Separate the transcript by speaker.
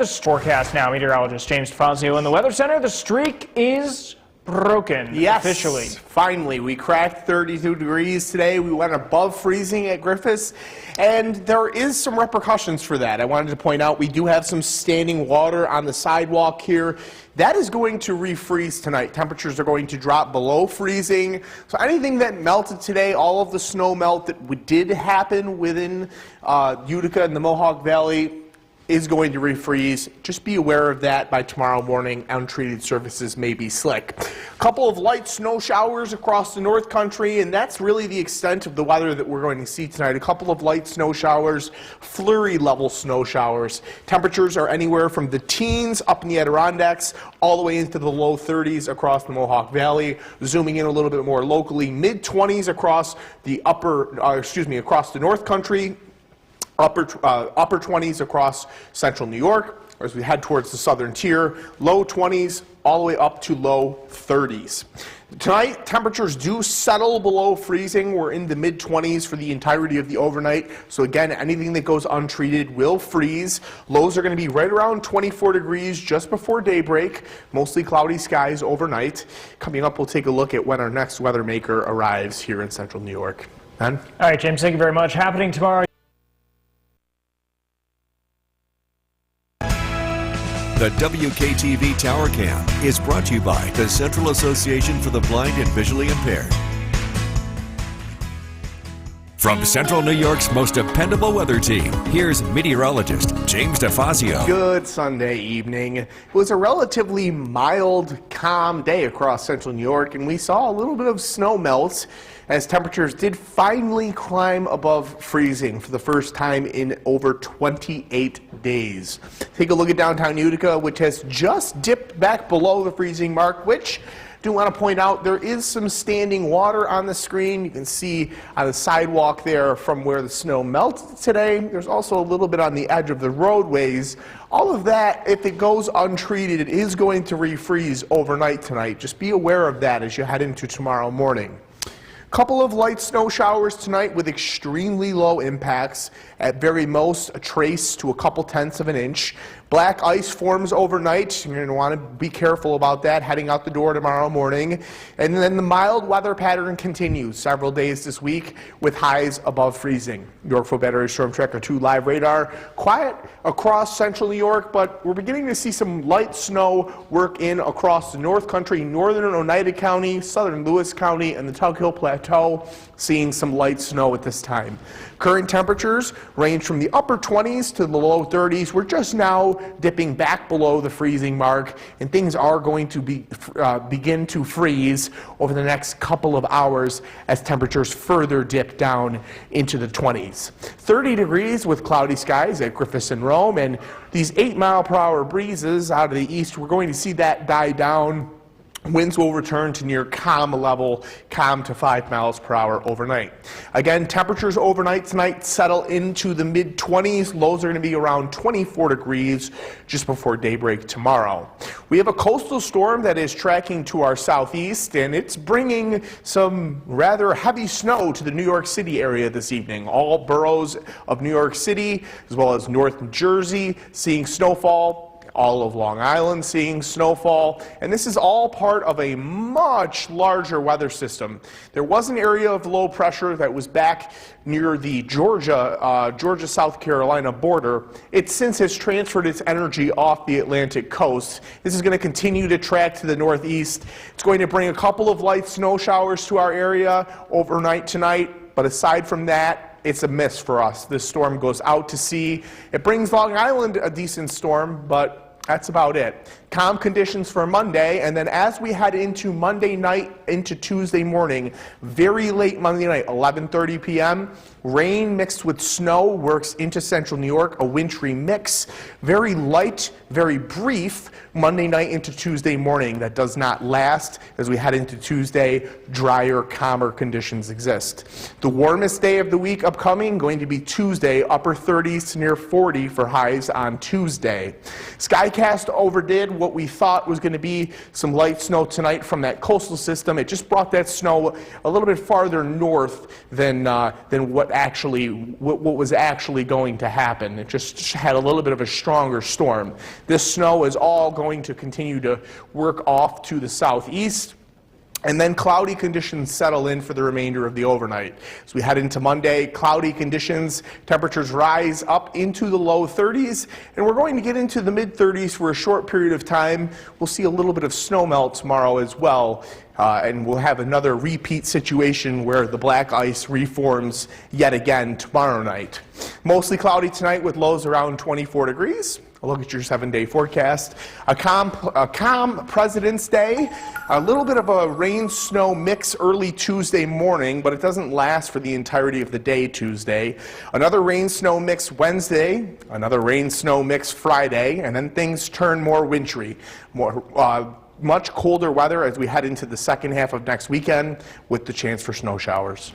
Speaker 1: the forecast now. Meteorologist James DeFazio in the Weather Center. The streak is broken officially.
Speaker 2: Finally, we cracked 32 degrees today. We went above freezing at Griffiths, and there is some repercussions for that. I wanted to point out we do have some standing water on the sidewalk here. That is going to refreeze tonight. Temperatures are going to drop below freezing. So anything that melted today, all of the snow melt that did happen within Utica and the Mohawk Valley is going to refreeze. Just be aware of that by tomorrow morning. Untreated surfaces may be slick. A couple of light snow showers across the North Country, and that's really the extent of the weather that we're going to see tonight. A couple of light snow showers, flurry level snow showers. Temperatures are anywhere from the teens up in the Adirondacks all the way into the low 30s across the Mohawk Valley. Zooming in a little bit more locally, mid 20s across the across the North Country. Upper 20s across central New York, as we head towards the southern tier, low 20s all the way up to low 30s. Tonight, temperatures do settle below freezing. We're in the mid-20s for the entirety of the overnight. So again, anything that goes untreated will freeze. Lows are going to be right around 24 degrees just before daybreak. Mostly cloudy skies overnight. Coming up, we'll take a look at when our next weather maker arrives here in central New York. Ben?
Speaker 1: All right, James, thank you very much. Happening tomorrow.
Speaker 3: The WKTV Tower Cam is brought to you by the Central Association for the Blind and Visually Impaired. From Central New York's most dependable weather team, here's meteorologist James DeFazio.
Speaker 2: Good Sunday evening. It was a relatively mild, calm day across central New York, and we saw a little bit of snow melt as temperatures did finally climb above freezing for the first time in over 28 days. Take a look at downtown Utica, which has just dipped back below the freezing mark, which I do want to point out there is some standing water on the screen. You can see on the sidewalk there from where the snow melted today. There's also a little bit on the edge of the roadways. All of that, if it goes untreated, it is going to refreeze overnight tonight. Just be aware of that as you head into tomorrow morning. Couple of light snow showers tonight with extremely low impacts, at very most a trace to a couple tenths of an inch. Black ice forms overnight. You're going to want to be careful about that heading out the door tomorrow morning. And then the mild weather pattern continues several days this week with highs above freezing. Yorkville Battery Storm Tracker 2 live radar. Quiet across central New York, but we're beginning to see some light snow work in across the North Country, northern Oneida County, southern Lewis County, and the Tug Hill Plateau, seeing some light snow at this time. Current temperatures range from the upper 20s to the low 30s. We're just now dipping back below the freezing mark, and things are going to begin to freeze over the next couple of hours as temperatures further dip down into the 20s. 30 degrees with cloudy skies at Griffiths and Rome, and these 8-mile-per-hour breezes out of the east, we're going to see that die down. Winds will return to near calm level, calm to 5 miles per hour overnight. Again, temperatures overnight tonight settle into the mid-20s. Lows are going to be around 24 degrees just before daybreak tomorrow. We have a coastal storm that is tracking to our southeast, and it's bringing some rather heavy snow to the New York City area this evening. All boroughs of New York City, as well as North Jersey, seeing snowfall. All of Long Island seeing snowfall, and this is all part of a much larger weather system. There was an area of low pressure that was back near the Georgia-South Carolina border. It since has transferred its energy off the Atlantic coast. This is going to continue to track to the northeast. It's going to bring a couple of light snow showers to our area overnight tonight, but aside from that, it's a miss for us. This storm goes out to sea. It brings Long Island a decent storm, but that's about it. Calm conditions for Monday, and then as we head into Monday night into Tuesday morning, very late Monday night, 11:30 p.m., rain mixed with snow works into central New York, a wintry mix. Very light, very brief Monday night into Tuesday morning. That does not last. As we head into Tuesday, drier, calmer conditions exist. The warmest day of the week upcoming, going to be Tuesday, upper 30s to near 40 for highs on Tuesday. Skycast overdid what we thought was going to be some light snow tonight from that coastal system. It just brought that snow a little bit farther north than what what was actually going to happen. It just had a little bit of a stronger storm. This snow is all going to continue to work off to the southeast. And then cloudy conditions settle in for the remainder of the overnight. As we head into Monday, cloudy conditions, temperatures rise up into the low 30s, and we're going to get into the mid-30s for a short period of time. We'll see a little bit of snow melt tomorrow as well, and we'll have another repeat situation where the black ice reforms yet again tomorrow night. Mostly cloudy tonight with lows around 24 degrees. A look at your 7-day forecast. A calm President's Day. A little bit of a rain-snow mix early Tuesday morning, but it doesn't last for the entirety of the day Tuesday. Another rain-snow mix Wednesday. Another rain-snow mix Friday. And then things turn more wintry. Much colder weather as we head into the second half of next weekend with the chance for snow showers.